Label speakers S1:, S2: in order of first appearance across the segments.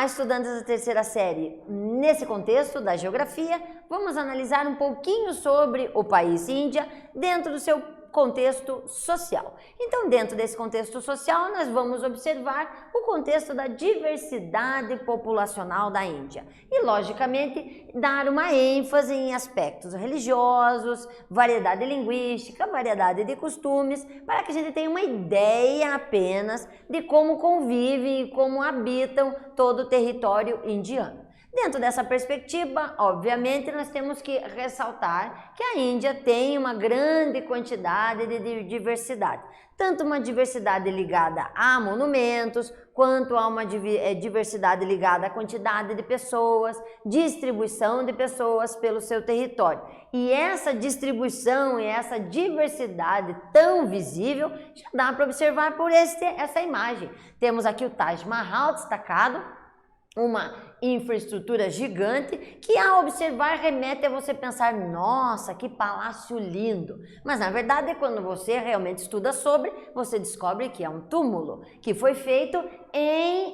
S1: Olá, estudantes da terceira série. Nesse contexto da geografia, vamos analisar um pouquinho sobre o país Índia dentro do seu contexto social. Então, dentro desse contexto social, nós vamos observar o contexto da diversidade populacional da Índia e, logicamente, dar uma ênfase em aspectos religiosos, variedade linguística, variedade de costumes, para que a gente tenha uma ideia apenas de como convivem e como habitam todo o território indiano. Dentro dessa perspectiva, obviamente, nós temos que ressaltar que a Índia tem uma grande quantidade de diversidade, tanto uma diversidade ligada a monumentos, quanto a uma diversidade ligada à quantidade de pessoas, distribuição de pessoas pelo seu território. E essa distribuição e essa diversidade tão visível já dá para observar por essa imagem. Temos aqui o Taj Mahal destacado, uma infraestrutura gigante que, ao observar, remete a você pensar: nossa, que palácio lindo! Mas na verdade, quando você realmente estuda sobre, você descobre que é um túmulo que foi feito em,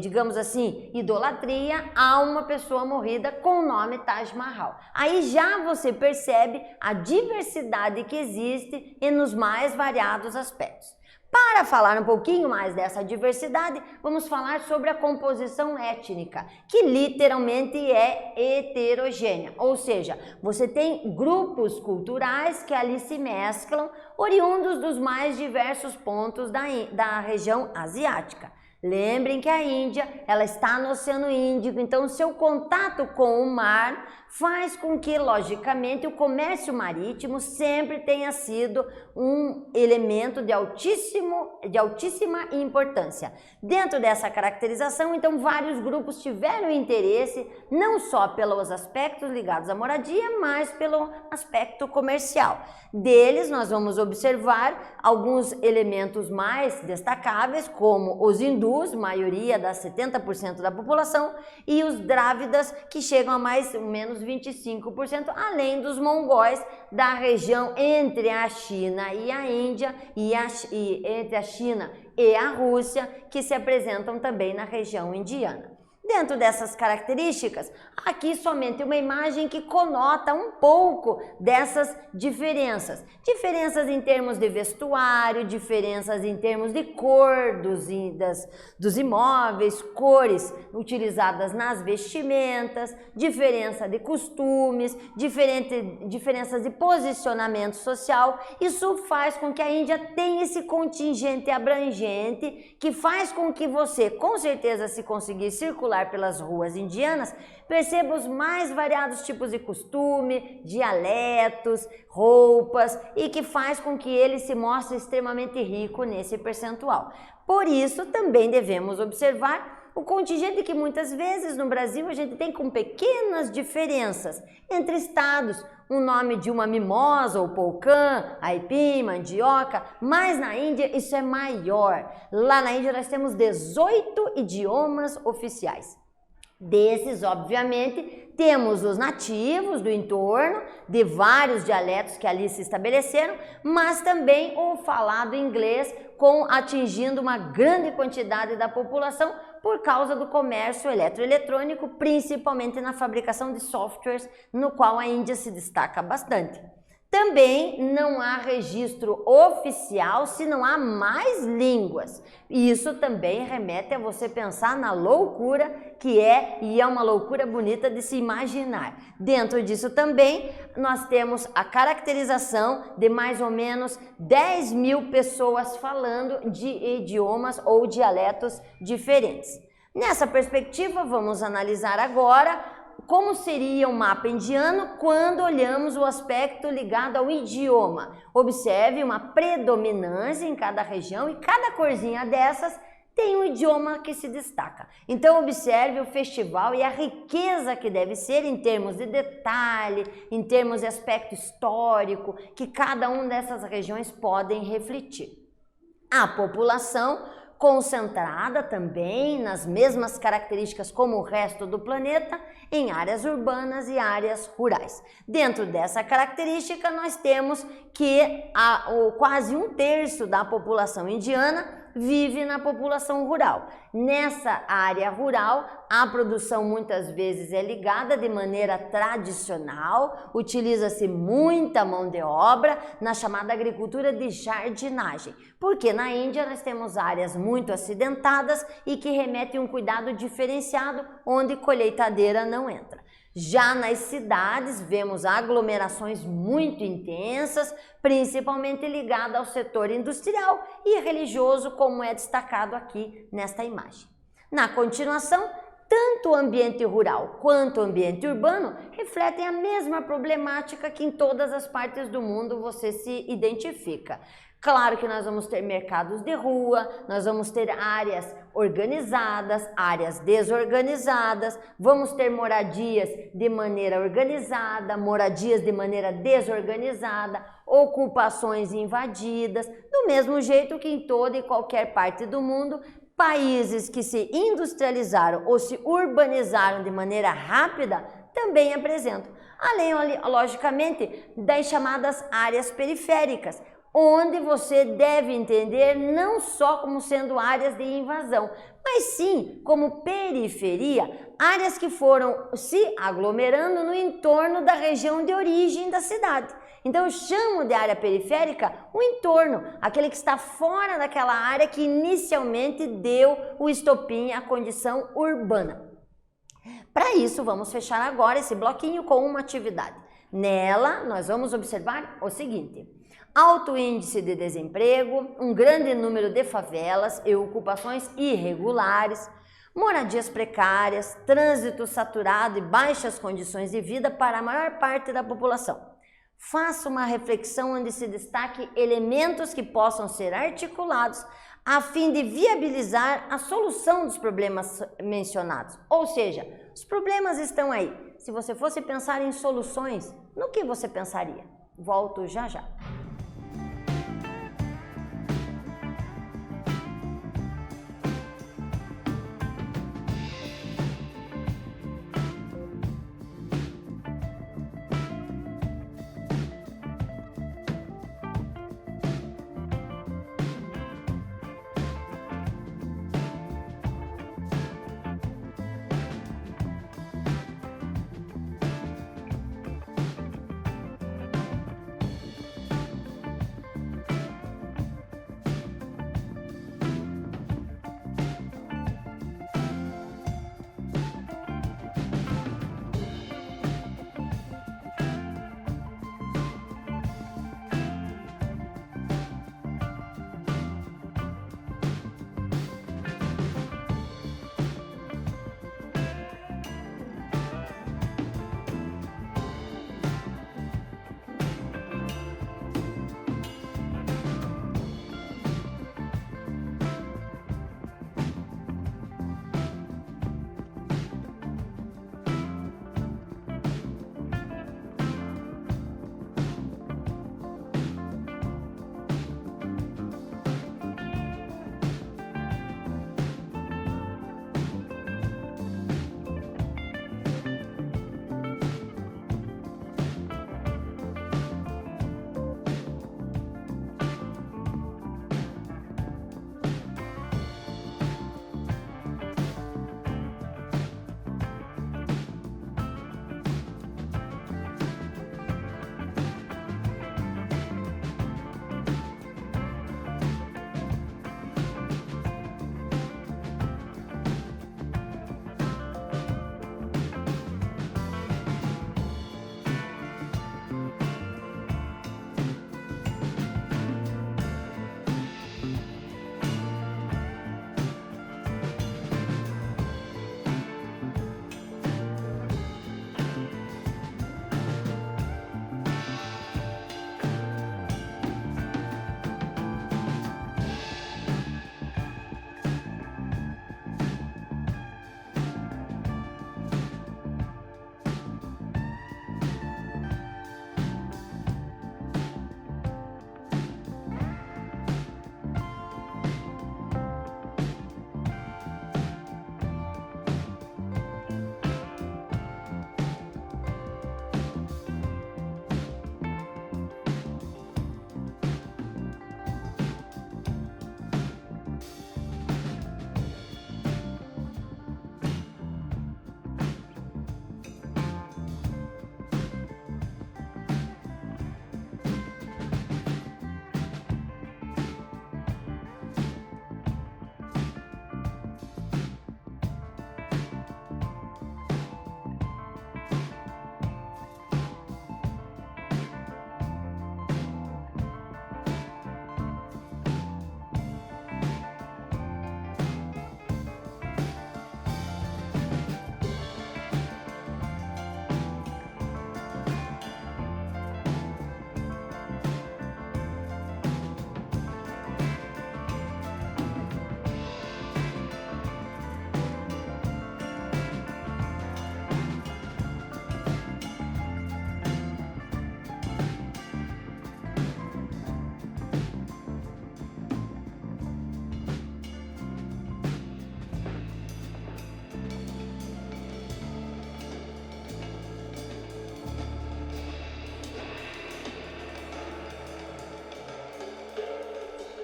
S1: digamos assim, idolatria a uma pessoa morrida com o nome Taj Mahal. Aí já você percebe a diversidade que existe e nos mais variados aspectos. Para falar um pouquinho mais dessa diversidade, vamos falar sobre a composição étnica, que literalmente é heterogênea, ou seja, você tem grupos culturais que ali se mesclam, oriundos dos mais diversos pontos da região asiática. Lembrem que a Índia, ela está no Oceano Índico, então o seu contato com o mar faz com que, logicamente, o comércio marítimo sempre tenha sido um elemento de altíssima importância. Dentro dessa caracterização, então, vários grupos tiveram interesse não só pelos aspectos ligados à moradia, mas pelo aspecto comercial. Deles, nós vamos observar alguns elementos mais destacáveis, como os hindus, maioria das 70% da população, e os drávidas, que chegam a mais ou menos 25%, além dos mongóis da região entre a China e a Índia e entre a China e a Rússia, que se apresentam também na região indiana. Dentro dessas características, aqui somente uma imagem que conota um pouco dessas diferenças. Diferenças em termos de vestuário, diferenças em termos de cor dos imóveis, cores utilizadas nas vestimentas, diferença de costumes, diferenças de posicionamento social. Isso faz com que a Índia tenha esse contingente abrangente que faz com que você, com certeza, se conseguir circular pelas ruas indianas, perceba os mais variados tipos de costume, dialetos, roupas, e que faz com que ele se mostre extremamente rico nesse percentual. Por isso, também devemos observar o contingente que muitas vezes no Brasil a gente tem com pequenas diferenças entre estados, o nome de uma mimosa ou polcã, aipim, mandioca, mas na Índia isso é maior. Lá na Índia nós temos 18 idiomas oficiais. Desses, obviamente, temos os nativos do entorno, de vários dialetos que ali se estabeleceram, mas também o falado inglês, atingindo uma grande quantidade da população por causa do comércio eletroeletrônico, principalmente na fabricação de softwares, no qual a Índia se destaca bastante. Também não há registro oficial se não há mais línguas. Isso também remete a você pensar na loucura que é, e é uma loucura bonita de se imaginar. Dentro disso também nós temos a caracterização de mais ou menos 10 mil pessoas falando de idiomas ou dialetos diferentes. Nessa perspectiva, vamos analisar agora como seria o mapa indiano quando olhamos o aspecto ligado ao idioma. Observe uma predominância em cada região e cada corzinha dessas tem um idioma que se destaca. Então observe o festival e a riqueza que deve ser em termos de detalhe, em termos de aspecto histórico, que cada uma dessas regiões podem refletir. A população concentrada também nas mesmas características como o resto do planeta, em áreas urbanas e áreas rurais. Dentro dessa característica, nós temos que quase 1/3 da população indiana vive na população rural. Nessa área rural, a produção muitas vezes é ligada de maneira tradicional, utiliza-se muita mão de obra na chamada agricultura de jardinagem, porque na Índia nós temos áreas muito acidentadas e que remetem um cuidado diferenciado, onde colheitadeira não entra. Já nas cidades, vemos aglomerações muito intensas, principalmente ligadas ao setor industrial e religioso, como é destacado aqui nesta imagem. Na continuação, tanto o ambiente rural quanto o ambiente urbano refletem a mesma problemática que em todas as partes do mundo você se identifica. Claro que nós vamos ter mercados de rua, nós vamos ter áreas organizadas, áreas desorganizadas, vamos ter moradias de maneira organizada, moradias de maneira desorganizada, ocupações invadidas, do mesmo jeito que em toda e qualquer parte do mundo, países que se industrializaram ou se urbanizaram de maneira rápida também apresentam, além, logicamente, das chamadas áreas periféricas, onde você deve entender não só como sendo áreas de invasão, mas sim como periferia, áreas que foram se aglomerando no entorno da região de origem da cidade. Então eu chamo de área periférica o entorno, aquele que está fora daquela área que inicialmente deu o estopim à condição urbana. Para isso, vamos fechar agora esse bloquinho com uma atividade. Nela, nós vamos observar o seguinte: alto índice de desemprego, um grande número de favelas e ocupações irregulares, moradias precárias, trânsito saturado e baixas condições de vida para a maior parte da população. Faça uma reflexão onde se destaque elementos que possam ser articulados a fim de viabilizar a solução dos problemas mencionados. Ou seja, os problemas estão aí. Se você fosse pensar em soluções, no que você pensaria? Volto já já.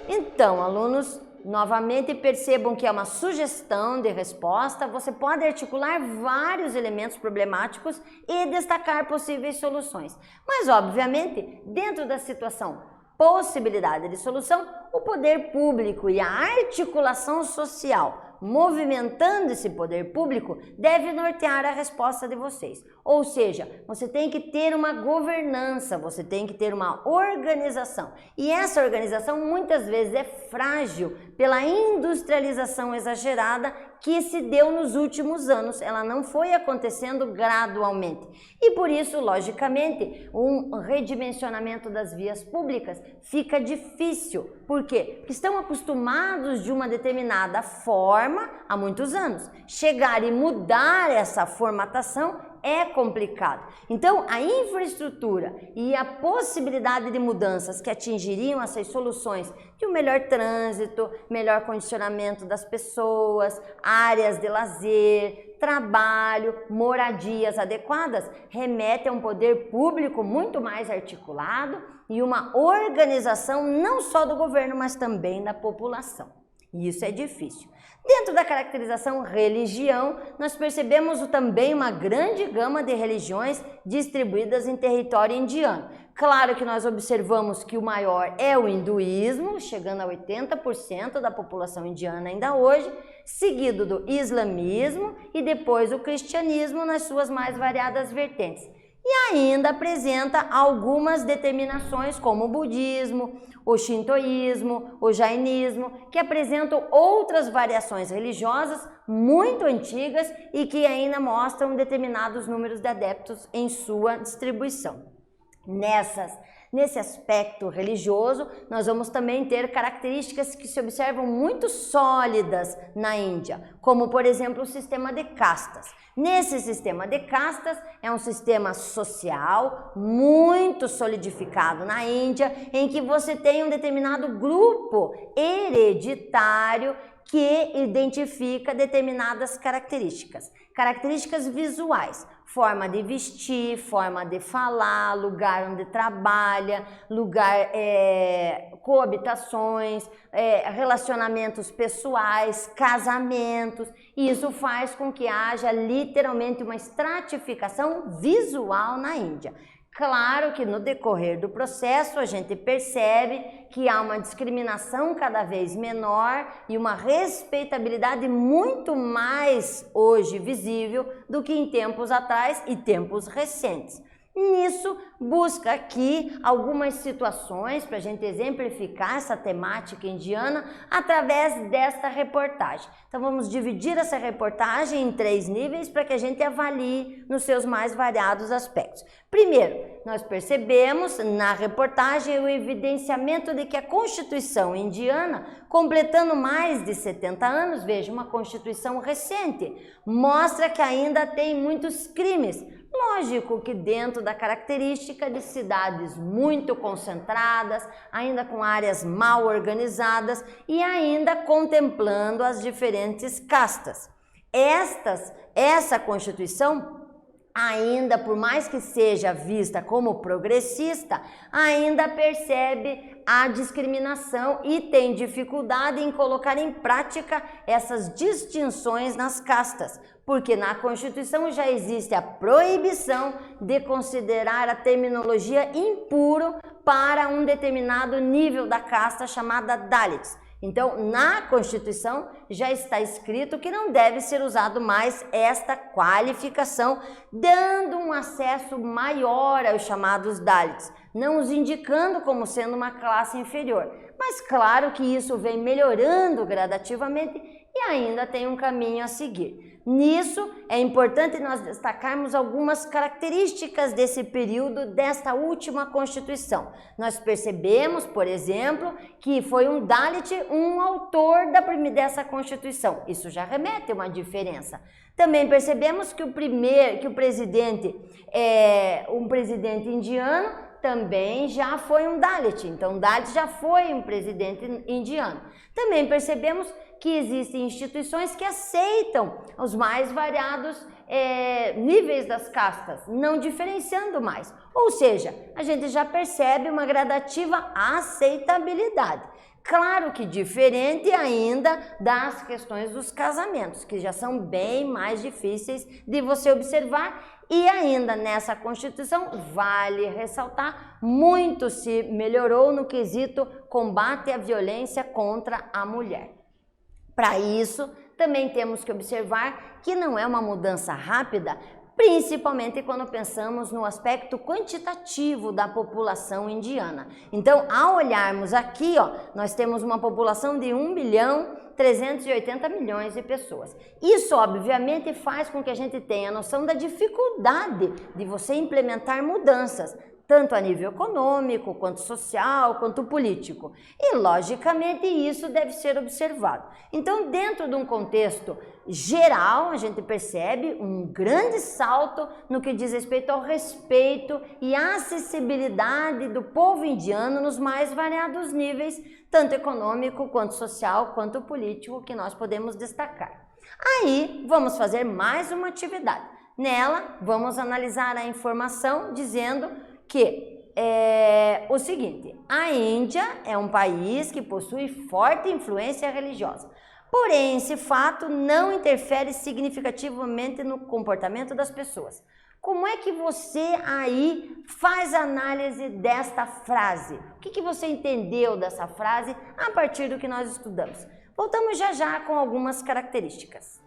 S1: Então, alunos, novamente percebam que é uma sugestão de resposta, você pode articular vários elementos problemáticos e destacar possíveis soluções. Mas, obviamente, dentro da situação possibilidade de solução, o poder público e a articulação social movimentando esse poder público deve nortear a resposta de vocês. Ou seja, você tem que ter uma governança, você tem que ter uma organização. E essa organização muitas vezes é frágil pela industrialização exagerada que se deu nos últimos anos. Ela não foi acontecendo gradualmente. E por isso, logicamente, um redimensionamento das vias públicas fica difícil. Por quê? Porque estão acostumados de uma determinada forma há muitos anos. Chegar e mudar essa formatação é complicado. Então, a infraestrutura e a possibilidade de mudanças que atingiriam essas soluções de um melhor trânsito, melhor condicionamento das pessoas, áreas de lazer, trabalho, moradias adequadas, remete a um poder público muito mais articulado e uma organização não só do governo, mas também da população. E isso é difícil. Dentro da caracterização religião, nós percebemos também uma grande gama de religiões distribuídas em território indiano. Claro que nós observamos que o maior é o hinduísmo, chegando a 80% da população indiana ainda hoje, seguido do islamismo e depois o cristianismo nas suas mais variadas vertentes. E ainda apresenta algumas determinações como o budismo, o shintoísmo, o jainismo, que apresentam outras variações religiosas muito antigas e que ainda mostram determinados números de adeptos em sua distribuição. Nesse aspecto religioso, nós vamos também ter características que se observam muito sólidas na Índia, como por exemplo o sistema de castas. Nesse sistema de castas é um sistema social muito solidificado na Índia, em que você tem um determinado grupo hereditário que identifica determinadas características visuais, forma de vestir, forma de falar, lugar onde trabalha, coabitações, relacionamentos pessoais, casamentos. E isso faz com que haja literalmente uma estratificação visual na Índia. Claro que no decorrer do processo a gente percebe que há uma discriminação cada vez menor e uma respeitabilidade muito mais hoje visível do que em tempos atrás e tempos recentes. Nisso, busca aqui algumas situações para a gente exemplificar essa temática indiana através desta reportagem. Então, vamos dividir essa reportagem em 3 níveis para que a gente avalie nos seus mais variados aspectos. Primeiro, nós percebemos na reportagem o evidenciamento de que a Constituição indiana, completando mais de 70 anos, veja, uma Constituição recente, mostra que ainda tem muitos crimes. Lógico que dentro da característica de cidades muito concentradas, ainda com áreas mal organizadas e ainda contemplando as diferentes castas. Essa Constituição, ainda por mais que seja vista como progressista, ainda percebe a discriminação e tem dificuldade em colocar em prática essas distinções nas castas, porque na Constituição já existe a proibição de considerar a terminologia impuro para um determinado nível da casta chamada Dalits. Então, na Constituição já está escrito que não deve ser usado mais esta qualificação, dando um acesso maior aos chamados Dalits, não os indicando como sendo uma classe inferior. Mas claro que isso vem melhorando gradativamente e ainda tem um caminho a seguir. Nisso, é importante nós destacarmos algumas características desse período, desta última Constituição. Nós percebemos, por exemplo, que foi um Dalit, um autor dessa Constituição. Isso já remete a uma diferença. Também percebemos que um presidente indiano também já foi um Dalit. Então, Dalit já foi um presidente indiano. Também percebemos que existem instituições que aceitam os mais variados níveis das castas, não diferenciando mais. Ou seja, a gente já percebe uma gradativa aceitabilidade. Claro que diferente ainda das questões dos casamentos, que já são bem mais difíceis de você observar, e ainda nessa Constituição, vale ressaltar, muito se melhorou no quesito combate à violência contra a mulher. Para isso, também temos que observar que não é uma mudança rápida, principalmente quando pensamos no aspecto quantitativo da população indiana. Então, ao olharmos aqui, nós temos uma população de 1.380.000.000 de pessoas. Isso, obviamente, faz com que a gente tenha noção da dificuldade de você implementar mudanças, tanto a nível econômico, quanto social, quanto político. E, logicamente, isso deve ser observado. Então, dentro de um contexto geral, a gente percebe um grande salto no que diz respeito ao respeito e acessibilidade do povo indiano nos mais variados níveis, tanto econômico, quanto social, quanto político, que nós podemos destacar. Aí, vamos fazer mais uma atividade. Nela, vamos analisar a informação dizendo que o seguinte: a Índia é um país que possui forte influência religiosa, porém esse fato não interfere significativamente no comportamento das pessoas. Como é que você aí faz análise desta frase? O que você entendeu dessa frase a partir do que nós estudamos? Voltamos já já com algumas características.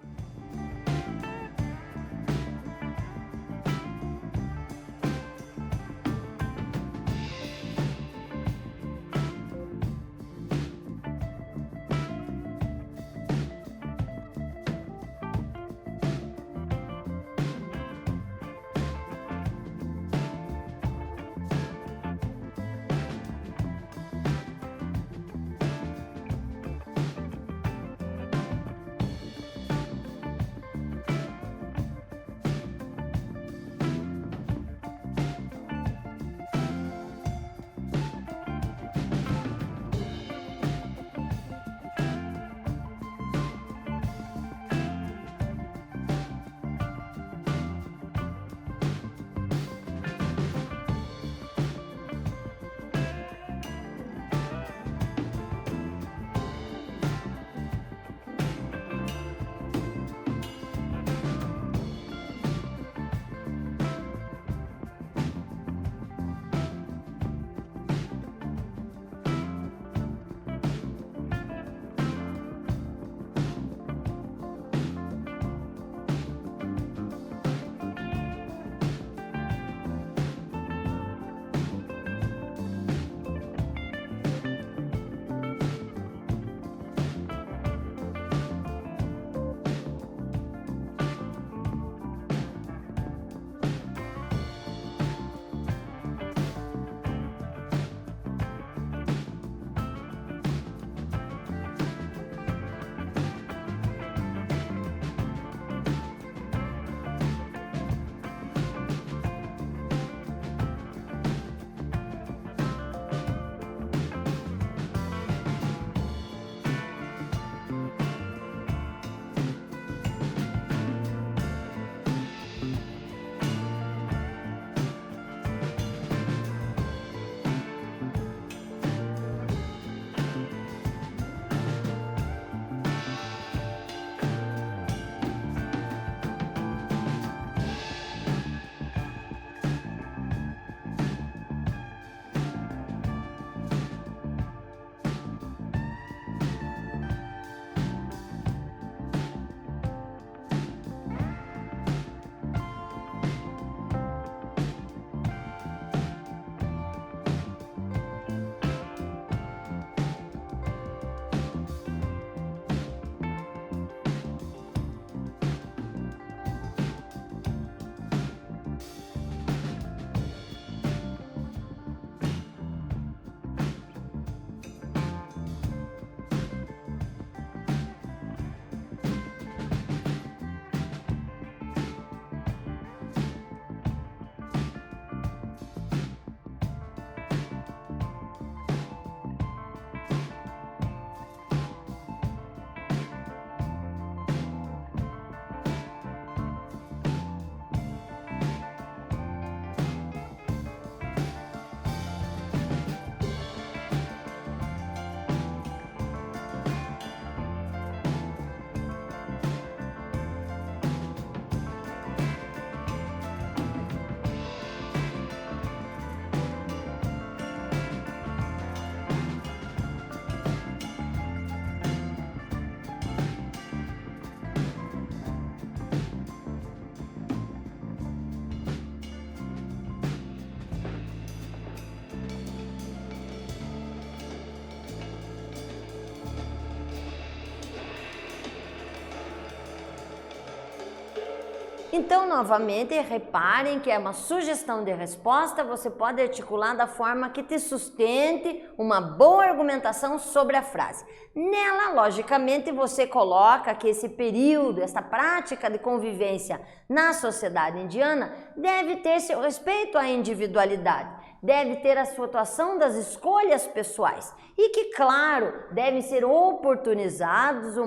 S1: Então, novamente, reparem que é uma sugestão de resposta, você pode articular da forma que te sustente uma boa argumentação sobre a frase. Nela, logicamente, você coloca que esse período, essa prática de convivência na sociedade indiana deve ter seu respeito à individualidade, deve ter a flutuação das escolhas pessoais e que, claro, devem ser oportunizados o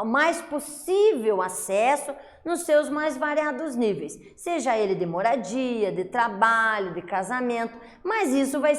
S1: mais possível acesso nos seus mais variados níveis, seja ele de moradia, de trabalho, de casamento, mas isso vai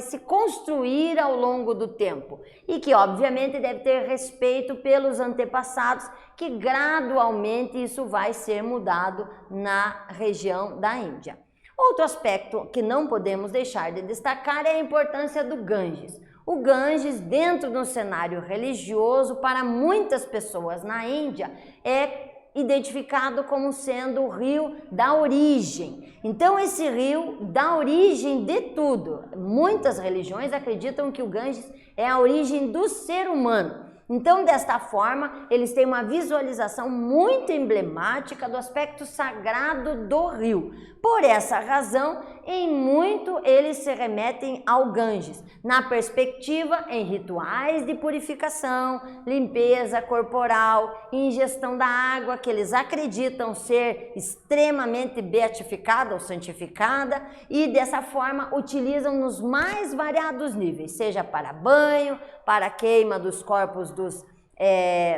S1: se construir ao longo do tempo e que obviamente deve ter respeito pelos antepassados, que gradualmente isso vai ser mudado na região da Índia. Outro aspecto que não podemos deixar de destacar é a importância do Ganges. O Ganges, dentro do cenário religioso, para muitas pessoas na Índia, é identificado como sendo o rio da origem. Então, esse rio dá origem de tudo. Muitas religiões acreditam que o Ganges é a origem do ser humano. Então, desta forma, eles têm uma visualização muito emblemática do aspecto sagrado do rio. Por essa razão, em muito eles se remetem ao Ganges, na perspectiva em rituais de purificação, limpeza corporal, ingestão da água que eles acreditam ser extremamente beatificada ou santificada e dessa forma utilizam nos mais variados níveis, seja para banho, para queima dos corpos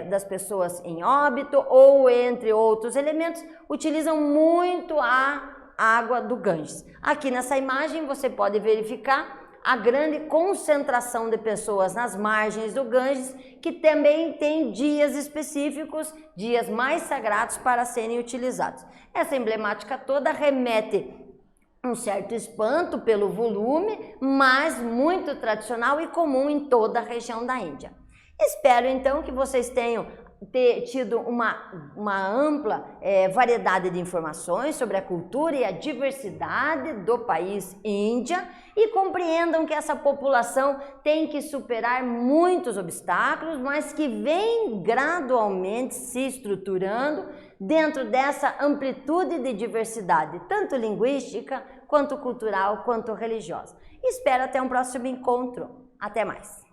S1: das pessoas em óbito ou entre outros elementos, utilizam muito a água do Ganges. Aqui nessa imagem você pode verificar a grande concentração de pessoas nas margens do Ganges, que também tem dias específicos, dias mais sagrados para serem utilizados. Essa emblemática toda remete um certo espanto pelo volume, mas muito tradicional e comum em toda a região da Índia. Espero então que vocês tenham tido uma ampla variedade de informações sobre a cultura e a diversidade do país Índia e compreendam que essa população tem que superar muitos obstáculos, mas que vem gradualmente se estruturando dentro dessa amplitude de diversidade, tanto linguística, quanto cultural, quanto religiosa. Espero até um próximo encontro. Até mais!